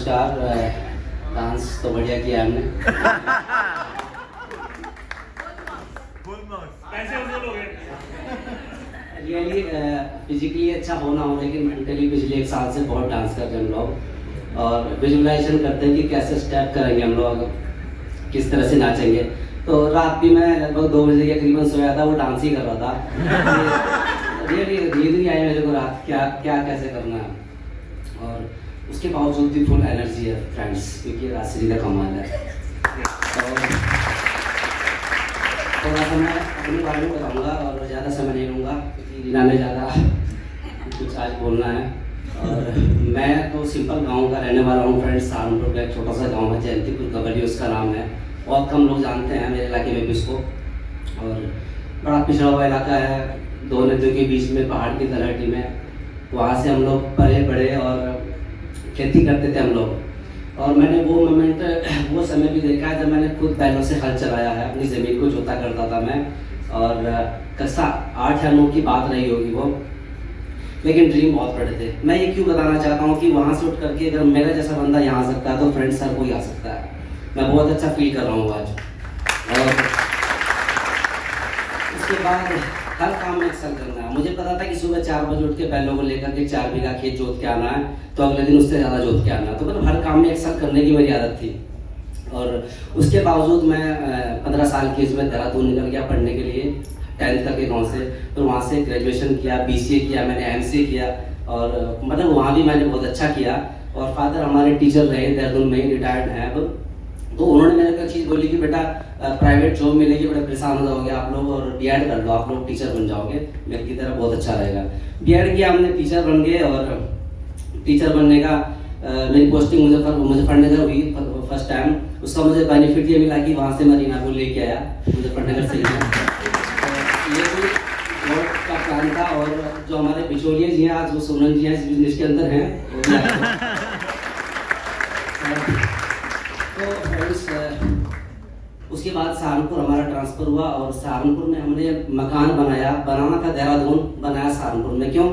नमस्कार। डांस तो बढ़िया किया हमने। रियली फिजिकली अच्छा होना हो, लेकिन मेंटली पिछले 1 साल से बहुत डांस कर रहे हैं हम लोग और विजुअलाइजेशन करते हैं कि कैसे स्टेप करेंगे हम लोग, किस तरह से नाचेंगे। तो रात भी मैं लगभग 2 बजे के करीबन सोया था, वो डांस ही कर रहा था। रियली नींद नहीं आई मेरे को रात, क्या क्या कैसे करना है। और उसके बावजूद भी फुल एनर्जी है फ्रेंड्स, क्योंकि राजश्री का कमाल है। और थोड़ा सा मैं अपने बारे में बताऊँगा और ज़्यादा समय नहीं लूँगा, क्योंकि रीना ने ज़्यादा कुछ आज बोलना है। और मैं तो सिंपल गांव का रहने वाला हूँ फ्रेंड्स। सहारनपुर का एक छोटा सा गांव है, जयंतीपुर कबड्डी उसका नाम है। बहुत कम लोग जानते हैं मेरे इलाके में भी उसको। और बड़ा पिछड़ा हुआ इलाका है, 2 नदियों के बीच में पहाड़ की तलहटी में। वहाँ से हम लोग पले बड़े और खेती करते थे हम लोग। और मैंने वो मोमेंट, वो समय भी देखा है जब मैंने खुद बैलों से हल चलाया है, अपनी ज़मीन को जोता करता था मैं। और कक्षा 8 या 9 की बात रही होगी वो, लेकिन ड्रीम बहुत बड़े थे। मैं ये क्यों बताना चाहता हूँ कि वहाँ से उठ करके अगर मेरा जैसा बंदा यहाँ आ सकता है तो फ्रेंड्स हर कोई आ सकता है। मैं बहुत अच्छा फील कर रहा हूँ आज। और उसके बाद हर काम में एक्सल करना है। मुझे पता था कि सुबह 4 बजे उठ के बैलों को लेकर के 4 बीघा खेत जोत के आना है, तो अगले दिन उससे ज़्यादा जोत के आना है। तो मतलब हर काम में एक्सल करने की मेरी आदत थी। और उसके बावजूद मैं 15 साल की एज में देहरादून निकल गया पढ़ने के लिए, 10th तक के गाँव से। फिर वहाँ से ग्रेजुएशन किया, BCA किया, मैंने MCA किया। और मतलब वहाँ भी मैंने बहुत अच्छा किया। और फादर हमारे टीचर रहे, देहरादून में ही रिटायर्ड हैं अब। तो उन्होंने मेरे को चीज़ बोली कि बेटा प्राइवेट जॉब मिलेगी, बड़ा परेशान हो जाओगे आप लोग, और B.Ed कर लो, आप लोग टीचर बन जाओगे मेरे की तरह, बहुत अच्छा रहेगा। B.Ed किया हमने, टीचर बन गए। और टीचर बनने का मेरी पोस्टिंग मुजफ्फरनगर हुई फर्स्ट टाइम। उसका मुझे बेनिफिट ये मिला कि वहाँ से मैं रीना को लेके आया मुजफ्फरनगर से। तो ये भी गॉड का प्लान था। और जो हमारे बिचौलिए जी हैं आज, वो सोनम जी हैं, इस बिजनेस के अंदर हैं। तो फ्रेंड्स उसके बाद सहारनपुर हमारा ट्रांसफ़र हुआ और सहारनपुर में हमने मकान बनाना था देहरादून, बनाया सहारनपुर में। क्यों?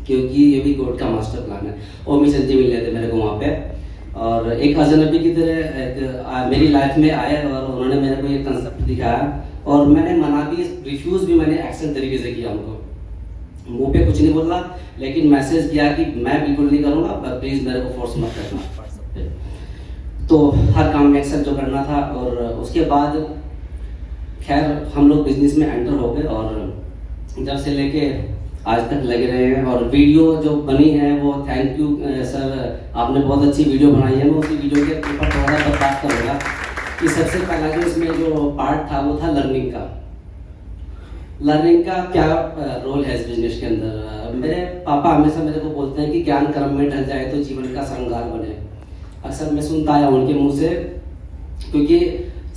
क्योंकि ये भी गॉड का मास्टर प्लान है। ओमी चंद जी मिल रहे थे मेरे को वहाँ पे, और एक अजनबी की तरह मेरी लाइफ में आए और उन्होंने मेरे को ये कंसेप्ट दिखाया। और मैंने मना भी, रिफ्यूज़ भी मैंने एक्सेंट तरीके से किया उनको। मुँह पे कुछ नहीं बोला, लेकिन मैसेज किया कि मैं बिल्कुल नहीं करूँगा, प्लीज़ मेरे को फोर्स मत करना। तो हर काम में एक्सेल जो करना था। और उसके बाद खैर हम लोग बिजनेस में एंटर हो गए और जब से लेके आज तक लगे रहे हैं। और वीडियो जो बनी है वो, थैंक यू सर, आपने बहुत अच्छी वीडियो बनाई है। मैं उसी वीडियो के ऊपर थोड़ा सा बात करूँगा कि सबसे पहला जो इसमें जो पार्ट था वो था लर्निंग का। लर्निंग का क्या रोल है इस बिजनेस के अंदर। मेरे पापा हमेशा मेरे को बोलते हैं कि ज्ञान कर्म में ढल जाए तो जीवन का श्रृंगार बने। अक्सर मैं सुनता आया उनके मुंह से, क्योंकि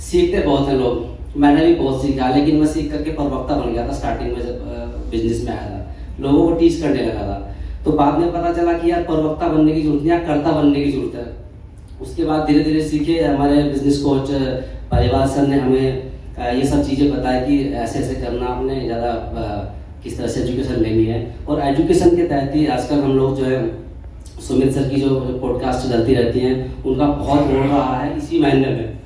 सीखते बहुत हैं लोग, मैंने भी बहुत सीखा, लेकिन मैं सीख करके प्रवक्ता बन गया था स्टार्टिंग में जब बिजनेस में आया था, लोगों को टीच करने लगा था। तो बाद में पता चला कि यार प्रवक्ता बनने की जरूरत नहीं, यार कर्ता बनने की जरूरत है। उसके बाद धीरे धीरे सीखे। हमारे बिजनेस कोच परिवार सर ने हमें ये सब चीज़ें बताया कि ऐसे ऐसे करना, आपने ज़्यादा किस तरह से एजुकेशन लेनी है। और एजुकेशन के तहत ही आजकल हम लोग जो है, सुमित सर की जो पॉडकास्ट चलती रहती हैं, उनका बहुत रोल रहा है इसी महीने में।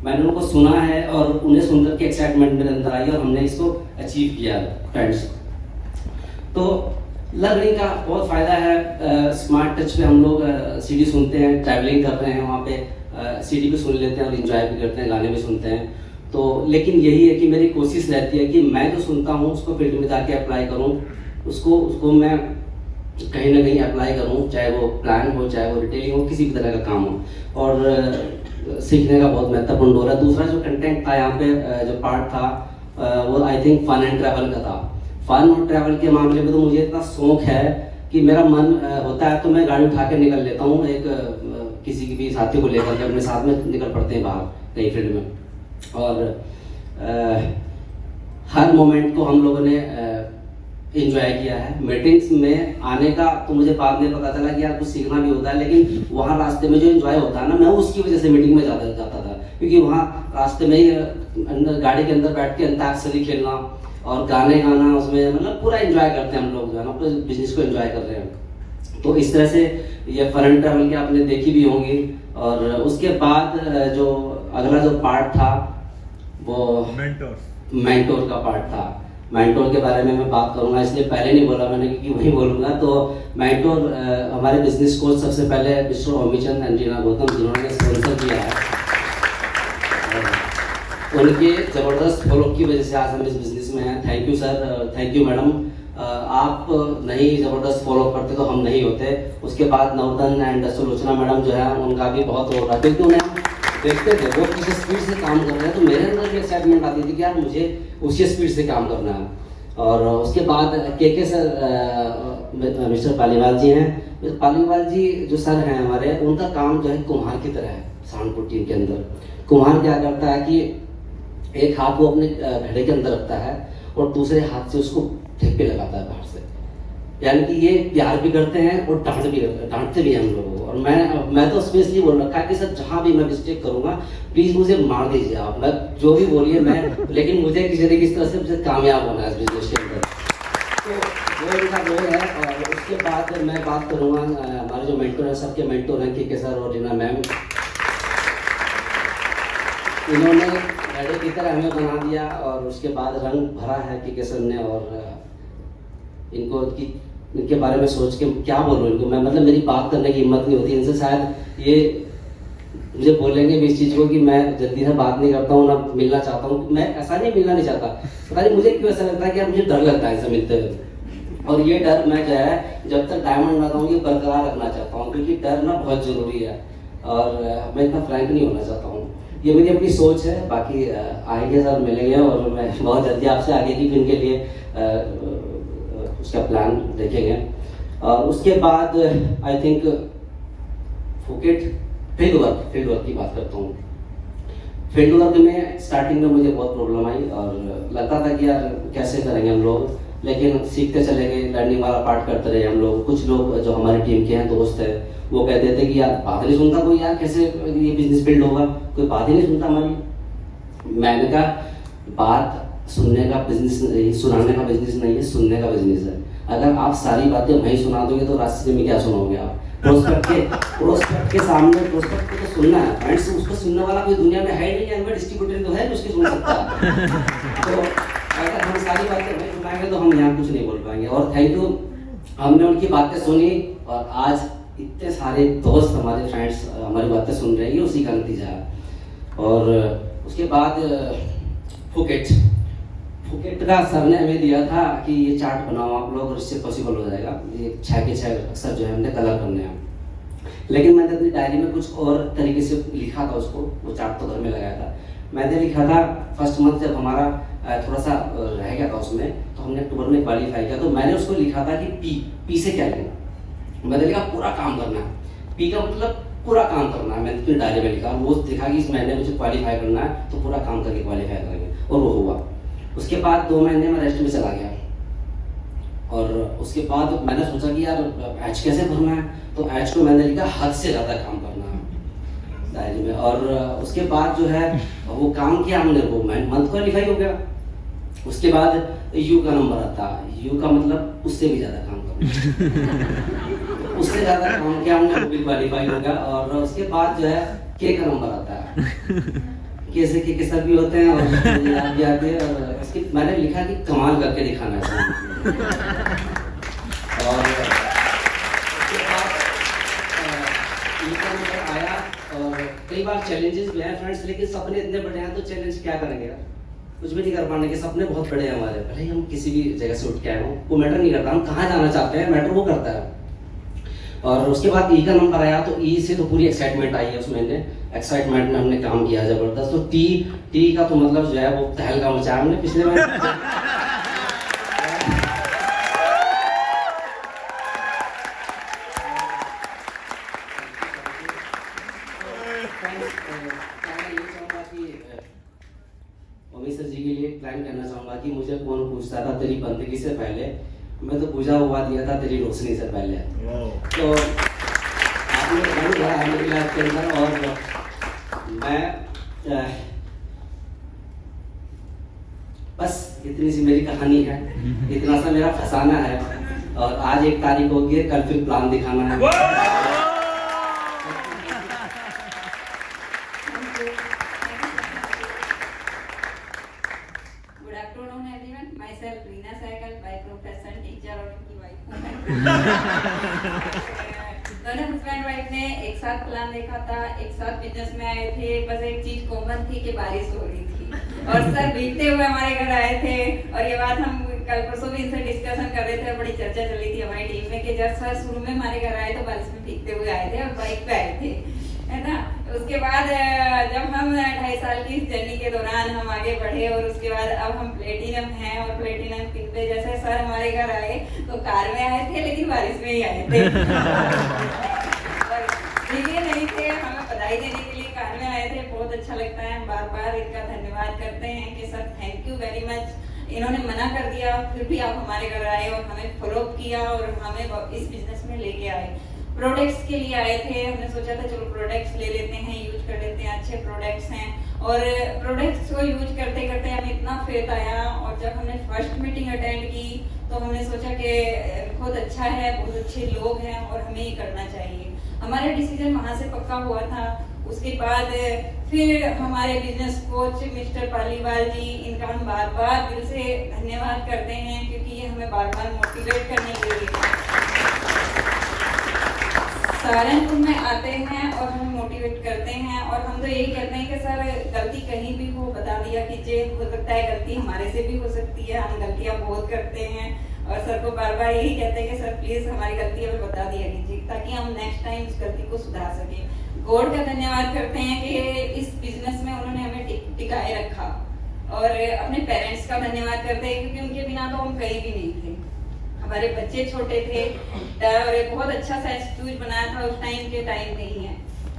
मैंने उनको सुना है और उन्हें सुनकर के एक्साइटमेंट मेरे अंदर आई और हमने इसको अचीव किया फ्रेंड्स। तो लर्निंग का बहुत फ़ायदा है। स्मार्ट टच पे हम लोग CD सुनते हैं, ट्रैवलिंग कर रहे हैं वहाँ पे, CD पे सुन लेते हैं और इन्जॉय भी करते हैं, गाने भी सुनते हैं। तो लेकिन यही है कि मेरी कोशिश रहती है कि मैं जो सुनता हूँ उसको फील्ड में जाके अप्लाई करूँ, उसको मैं कहीं ना कहीं अप्लाई करूँ, चाहे वो प्लान हो, चाहे वो रिटेलिंग हो, किसी भी तरह का काम हो। और सीखने का बहुत महत्वपूर्ण रोल है। दूसरा जो कंटेंट था यहाँ पे, जो पार्ट था, वो I think fun and travel का था। फन और ट्रैवल के मामले में तो मुझे इतना शौक है कि मेरा मन होता है तो मैं गाड़ी उठा के निकल लेता हूँ, एक किसी भी साथी को लेकर के अपने साथ में निकल पड़ते हैं बाहर कहीं फील्ड में। और हर मोमेंट को हम लोगों ने एंजॉय किया है। मीटिंग्स में आने का तो मुझे बाद में पता चला कि यार कुछ सीखना भी होता है, लेकिन वहाँ रास्ते में जो एंजॉय होता है ना, मैं उसकी वजह से मीटिंग में जाता था, क्योंकि वहाँ रास्ते में ही अंदर गाड़ी के अंदर बैठ के अंताक्षरी खेलना और गाने गाना, उसमें मतलब पूरा एंजॉय करते हैं हम लोग, जो है ना, अपने बिजनेस को एंजॉय कर रहे हैं। तो इस तरह से ये फन ट्रैवल की आपने देखी भी होंगी। और उसके बाद जो अगला जो पार्ट था वो मेंटोर का पार्ट था। मेंटोर के बारे में मैं बात करूंगा, इसलिए पहले नहीं बोला मैंने क्योंकि वही बोलूंगा। तो मेंटोर हमारे बिजनेस कोच सबसे पहले मिस्टर ओमीचंद एंड रीना गौतम जिन्होंने स्पॉन्सर किया है, उनके ज़बरदस्त फॉलो की वजह से आज हम इस बिजनेस में हैं। Thank you sir, thank you madam. आप नहीं ज़बरदस्त फॉलो करते तो हम नहीं होते। उसके बाद नवदन एंड सुलोचना मैडम जो है उनका भी बहुत हो रहा है, क्योंकि उन्हें हम देखते थे वो किसी स्पीड से काम कर रहे हैं तो मेरे अंदर भी एक्साइटमेंट आती थी कि यार मुझे उसी स्पीड से काम करना है। और उसके बाद के सर मिस्टर पालीवाल जी हैं। पालीवाल जी जो सर हैं हमारे, उनका काम जो है कुम्हार की तरह है। सहारनपुर टीम के अंदर कुम्हार क्या करता है कि एक हाथ वो अपने घड़े के अंदर रखता है और दूसरे हाथ से उसको ठेपे लगाता है बाहर से। यानी कि ये प्यार भी करते हैं और डांटते भी हैं हम लोगों को। और मैं तो स्पेशली बोल रखा है कि सर जहाँ भी मैं मिस्टेक करूँगा प्लीज़ मुझे मार दीजिए आप, मैं जो भी बोलिए मैं, लेकिन मुझे किसी न किसी तरह से मुझे कामयाब होना है इस बिजनेस के अंदर। तो वो इनका रोल है। और उसके बाद मैं बात करूँगा हमारे जो मेंटोर हैं, सबके मेंटोर हैं के सर और रीना मैम। इन्होंने घड़े की तरह हमें बना दिया और उसके बाद रंग भरा है के सर ने। और इनके बारे में सोच के क्या बोलूँ इनको मैं, मतलब मेरी बात करने की हिम्मत नहीं होती इनसे। शायद ये मुझे बोलेंगे भी इस चीज़ को कि मैं जल्दी से बात नहीं करता हूँ, ना मिलना चाहता हूँ। मैं ऐसा नहीं मिलना नहीं चाहता, पता नहीं मुझे क्यों ऐसा लगता है कि यार मुझे डर लगता है इनसे मिलते हुए। और ये डर मैं जो है जब तक डायमंड ना कहूँ ये बरकरार रखना चाहता हूँ, क्योंकि डर ना बहुत ज़रूरी है। और मैं इतना फ्रैंक नहीं होना चाहता हूँ, ये मेरी अपनी सोच है। बाकी आएंगे सर, मिलेंगे और मैं बहुत जल्दी आपसे आगे की फिल्म के लिए उसका प्लान देखेंगे। और उसके बाद I think Phuket field work की बात करता हूँ। फील्ड वर्क में स्टार्टिंग में मुझे बहुत प्रॉब्लम आई और लगता था कि यार कैसे करेंगे हम लोग, लेकिन सीखते चले गए, लर्निंग वाला पार्ट करते रहे हम लोग। कुछ लोग जो हमारी टीम के हैं, दोस्त हैं, वो कहते थे कि यार बात नहीं सुनता कोई, यार कैसे ये बिजनेस बिल्ड होगा, कोई बात ही नहीं सुनता हमारी। मैंने कहा बात सुनने का बिजनेस नहीं, सुनाने का बिजनेस नहीं है, सुनने का बिजनेस है। अगर आप सारी बातें वहीं सुना दोगे तो रास्ते में क्या सुनोगे आप? प्रोस्पेक्ट के सामने प्रोस्पेक्ट को तो सुनना है, फ्रेंड्स उसको सुनने वाला कोई दुनिया में है नहीं, या डिस्ट्रीब्यूटर तो है जो उसकी सुन सकता है। तो अगर हम सारी बातें वहीं सुनाएंगे तो हम यहाँ कुछ नहीं बोल पाएंगे। और थैंक यू, हमने उनकी बातें सुनी और आज इतने सारे दोस्त हमारे फ्रेंड्स हमारी बातें सुन रहे हैं, उसी का नतीजा है। और उसके बाद फुकेट का सर ने हमें दिया था कि ये चार्ट बनाओ आप लोग और इससे पॉसिबल हो जाएगा। ये 6 के 6 अक्सर जो है हमने कलर करने हैं, लेकिन मैंने अपनी डायरी में कुछ और तरीके से लिखा था उसको। वो चार्ट तो घर में लगाया था। मैंने लिखा था फर्स्ट मंथ जब हमारा थोड़ा सा रह गया था उसमें, तो हमने अक्टूबर में क्वालिफाई किया, तो मैंने उसको लिखा था कि पी से क्या लेना। मैंने लिखा पूरा काम करना है। पी का मतलब पूरा काम करना है। मैंने अपनी डायरी में लिखा, वो देखा कि इस महीने मुझे क्वालिफाई करना है तो पूरा काम करके क्वालिफाई करेंगे, और वो हुआ। उसके बाद 2 महीने में रेस्ट में चला गया और उसके बाद मैंने सोचा कि यार एच कैसे भरना है, तो एच को मैंने लिखा हद से ज़्यादा काम करना है डायरी में। और उसके बाद जो है वो काम किया हमने, वो मंथ क्वालिफाई हो गया। उसके बाद यू का नंबर आता है, यू का मतलब उससे भी ज़्यादा काम करना उससे ज़्यादा काम किया हमने, वो भी क्वालिफाई हो गया। और उसके बाद जो है के का नंबर आता है, कैसे के सब भी होते हैं और याद भी आते हैं। और इसकी मैंने लिखा कि कमाल करके दिखाना है। और उसके बाद आया और कई बार चैलेंजेस भी हैं फ्रेंड्स, लेकिन सपने इतने बड़े हैं तो चैलेंज क्या करेंगे यार, कुछ भी नहीं कर पाने के। सपने बहुत बड़े हैं हमारे, भले ही हम किसी भी जगह से उठ के आए हों, वो मैटर नहीं करता हम कहाँ जाना चाहते हैं, मैटर वो करता है। और उसके बाद ई का नंबर आया, तो ई से तो पूरी एक्साइटमेंट आई है उस महीने। एक्साइटमेंट में हमने काम किया जबरदस्त। तो टी का तो मतलब जो है वो तहलका मचाया हमने पिछले महीने। अमित सर जी के लिए क्लाइम करना चाहूंगा कि मुझे कौन पूछता था तेरी बंदगी से पहले, मैं तो पूजा हुआ दिया था तेरी रोशनी से पहले। तो आपने बहुत बड़ा आने के लाइफ के अंदर। और मैं बस इतनी सी मेरी कहानी है, इतना सा मेरा फसाना है। और आज 1 तारीख होगी, कल फिर प्लान दिखाना है। you. Good afternoon, everyone. Myself Reena Sehgal, by profession teacher और उनकी wife हूँ मैं। दोनों हस्बैंड वाइफ ने एक साथ प्लान देखा था, एक साथ बिजनेस में आए थे। बस एक चीज कॉमन थी कि बारिश हो रही थी और सर भीगते हुए हमारे घर आए थे। और ये बात हम कल परसों भी इनसे डिस्कशन कर रहे थे, बड़ी चर्चा चल रही थी हमारी टीम में कि जब सर शुरू में हमारे घर आए तो बारिश में भीगते हुए आए थे और बाइक पे आए थे, है ना। उसके बाद जब हम 2.5 साल की जर्नी के दौरान हम आगे बढ़े और उसके बाद अब हम प्लेटिनम हैं और प्लेटिनम पिन पे जैसे सर हमारे घर आए तो कार में आए थे लेकिन बारिश में ही आए थे। भीगे नहीं थे, हमें बधाई देने के लिए कार में आए थे। बहुत अच्छा लगता है, हम बार बार इनका धन्यवाद करते हैं कि sir thank you very much. इन्होंने मना कर दिया फिर भी आप हमारे घर आए और हमें फॉलो किया और हमें इस बिजनेस में लेके आए। प्रोडक्ट्स के लिए आए थे, हमने सोचा था चलो प्रोडक्ट्स ले लेते हैं, यूज कर लेते हैं, अच्छे प्रोडक्ट्स हैं। और प्रोडक्ट्स को यूज करते करते हमें इतना फेथ आया और जब हमने फर्स्ट मीटिंग अटेंड की तो हमने सोचा कि बहुत अच्छा है, बहुत अच्छे लोग हैं और हमें ये करना चाहिए। हमारा डिसीजन वहाँ से पक्का हुआ था। उसके बाद फिर हमारे बिजनेस कोच मिस्टर पालीवाल जी, इनका हम बार बार दिल से धन्यवाद करते हैं क्योंकि ये हमें बार बार मोटिवेट करने के लिए सहारनपुर में आते हैं और हमें मोटिवेट करते हैं। और हम तो यही कहते हैं कि सर गलती कहीं भी हो बता दिया कीजिए, हो सकता है गलती हमारे से भी हो सकती है, हम गलतियां बहुत करते हैं और सर को बार बार यही कहते हैं कि सर प्लीज हमारी गलती हमें बता दिया कीजिए ताकि हम नेक्स्ट टाइम उस गलती को सुधार सके। गॉड का धन्यवाद करते हैं कि इस बिजनेस में उन्होंने हमें टिकाए रखा और अपने पेरेंट्स का धन्यवाद करते हैं क्योंकि उनके बिना तो हम कहीं भी नहीं थे। हमारे बच्चे छोटे थे और एक बहुत अच्छा सा इंस्टीट्यूट बनाया था उस टाइम के टाइम नहीं है,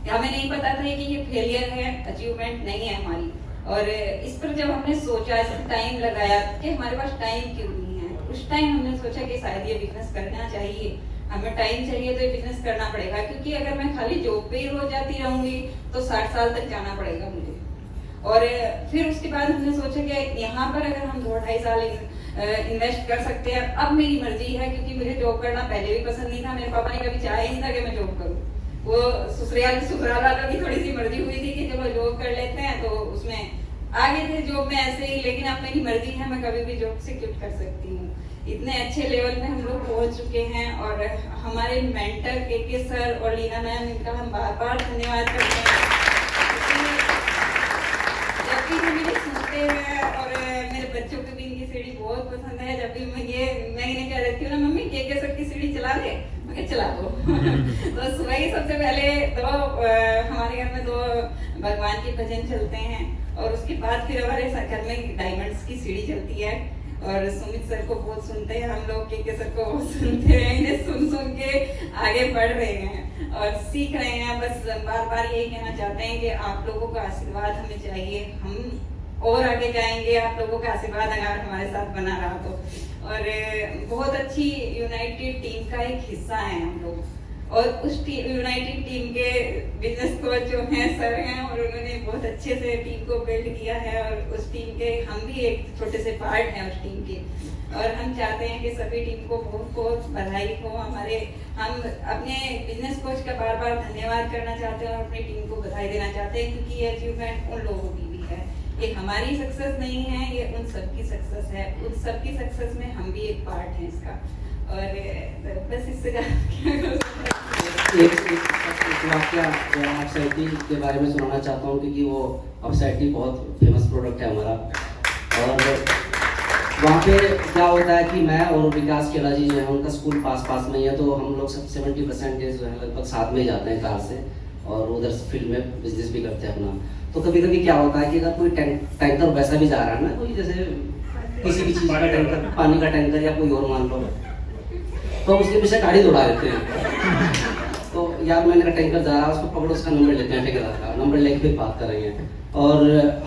हमें नहीं पता था कि ये फेलियर है, अचीवमेंट नहीं है हमारी। और इस पर जब हमने सोचा, इस टाइम लगाया कि हमारे पास टाइम क्यों नहीं है, उस टाइम हमने सोचा कि शायद ये बिजनेस करना चाहिए, हमें टाइम चाहिए तो ये बिजनेस करना पड़ेगा क्योंकि अगर मैं खाली जॉब पे ही रोज जाती रहूंगी तो 60 साल तक जाना पड़ेगा मुझे। और फिर उसके बाद हमने सोचा कि यहाँ पर अगर हम 2-2.5 साल इन्वेस्ट कर सकते हैं। अब मेरी मर्जी है क्योंकि मुझे जॉब करना पहले भी पसंद नहीं था, मेरे पापा ने कभी चाहा ही नहीं था कि मैं जॉब करूं। वो ससुराल वालों की थोड़ी सी मर्जी हुई थी कि चलो जॉब कर लेते हैं तो उसमें आगे थे जॉब में ऐसे ही, लेकिन अब मेरी मर्जी है, मैं कभी भी जॉब से क्विट कर सकती हूँ। इतने अच्छे लेवल में हम लोग पहुंच चुके हैं और हमारे मेंटर के सर और लीना मैम, इनका हम बार बार धन्यवाद करते हैं। जब भी हम इन्हें सुनते हैं और मेरे बच्चों को भी इनकी सीढ़ी बहुत पसंद है, जब भी मैं इन्हें कह देती हूँ ना मम्मी के सर की सीढ़ी चला दे, मैं चला दो। तो सुबह ही सबसे पहले हमारे घर में 2 भगवान के भजन चलते हैं और उसके बाद फिर हमारे घर में डायमंड्स की सीढ़ी चलती है और सुमित सर को बहुत सुनते हैं हम लोग, के सर को बहुत सुनते हैं, इन्हें सुन के आगे बढ़ रहे हैं और सीख रहे हैं। बस बार बार यही कहना चाहते हैं कि आप लोगों का आशीर्वाद हमें चाहिए, हम और आगे जाएंगे, आप लोगों का आशीर्वाद अगर हमारे साथ बना रहा तो। और बहुत अच्छी यूनाइटेड टीम का एक हिस्सा है हम लोग और उस यूनाइटेड टीम के बिजनेस कोच जो हैं सर हैं और उन्होंने बहुत अच्छे से टीम को बिल्ड किया है और उस टीम के हम भी एक छोटे से पार्ट हैं उस टीम के। और हम चाहते हैं कि सभी टीम को बहुत बहुत बधाई हो। हम अपने बिजनेस कोच का बार बार धन्यवाद करना चाहते हैं और अपनी टीम को बधाई देना चाहते हैं क्योंकि ये अचीवमेंट उन लोगों की भी है, ये हमारी सक्सेस नहीं है, ये उन सबकी सक्सेस है। उन सबकी सक्सेस में हम भी एक पार्ट हैं इसका। और बस इससे एक वाक्य अपसाइटी के बारे में सुनाना चाहता हूँ क्योंकि वो अपसाइटी बहुत फेमस प्रोडक्ट है हमारा। और वहाँ पे क्या होता है कि मैं और विकास केला जी जो है उनका स्कूल पास में ही है, तो हम लोग सब 70% जो है लगभग साथ में ही जाते हैं कार से और उधर फील्ड में बिजनेस भी करते हैं अपना। तो कभी कभी क्या होता है कि अगर कोई टैंकर वैसा भी जा रहा है ना, कोई जैसे किसी भी चीज़ का टैंकर, पानी का टैंकर या कोई और मान लो, तो उसके पीछे गाड़ी दौड़ा देते हैं। तो यार मैंने का टैंकर जा रहा है, उसको पकड़ो, उसका नंबर लेते हैं, ठेकेदार का नंबर लेके फिर बात करेंगे। और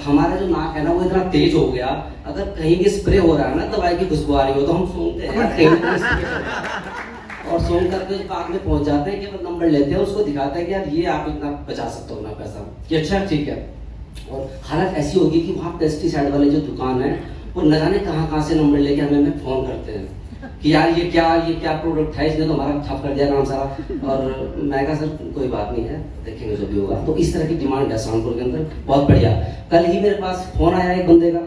हमारा जो नाक है ना वो इतना तेज हो गया, अगर कहीं भी स्प्रे हो रहा है ना दवाई की खुशबू आ रही हो तो हम सूंघते हैं और सूंघ करके उस बात में पहुंच जाते हैं कि नंबर लेते हैं, उसको दिखाते हैं कि यार ये आप इतना बचा सकते हो ना पैसा, कि अच्छा ठीक है। और हालत ऐसी होगी कि वहाँ पेस्टिसाइड वाले जो दुकान है वो न जाने कहाँ से नंबर लेके हमें फोन करते हैं कि यार ये क्या प्रोडक्ट है, इसने तो हमारा ठप कर दिया काम सारा। और मैं कहा सर कोई बात नहीं है, देखेंगे जो भी होगा। तो इस तरह की डिमांड है सहारनपुर के अंदर, बहुत बढ़िया। कल ही मेरे पास फोन आया एक बंदे का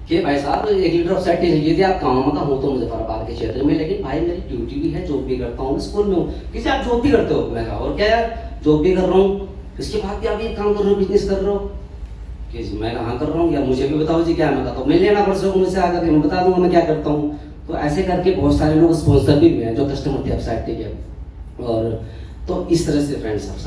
कि भाई साहब 1 लीटर ऑफ सेट चाहिए थी, आप काम का हो तो मुजफ्फराबाद के क्षेत्र में, लेकिन भाई मेरी ड्यूटी भी है, जॉब भी करता हूँ, स्कूल में हूँ। किसी आप जॉब भी करते हो? मैं कहा और क्या यार, जॉब भी कर रहा हूँ, इसके बाद भी आप ये काम कर रहे हो, बिजनेस कर रहे हो? कि मैं कहाँ कर रहा हूँ यार, मुझे भी बताओ जी क्या। मैं कहता हूँ मैं लेना पड़ सकूँ मुझसे आकर के, मैं बता दूंगा मैं क्या करता हूँ। तो ऐसे करके बहुत सारे लोग स्पॉन्सर भी हुए हैं जो कस्टमर थे वेबसाइट के। और तो इस तरह से फ्रेंड्स आप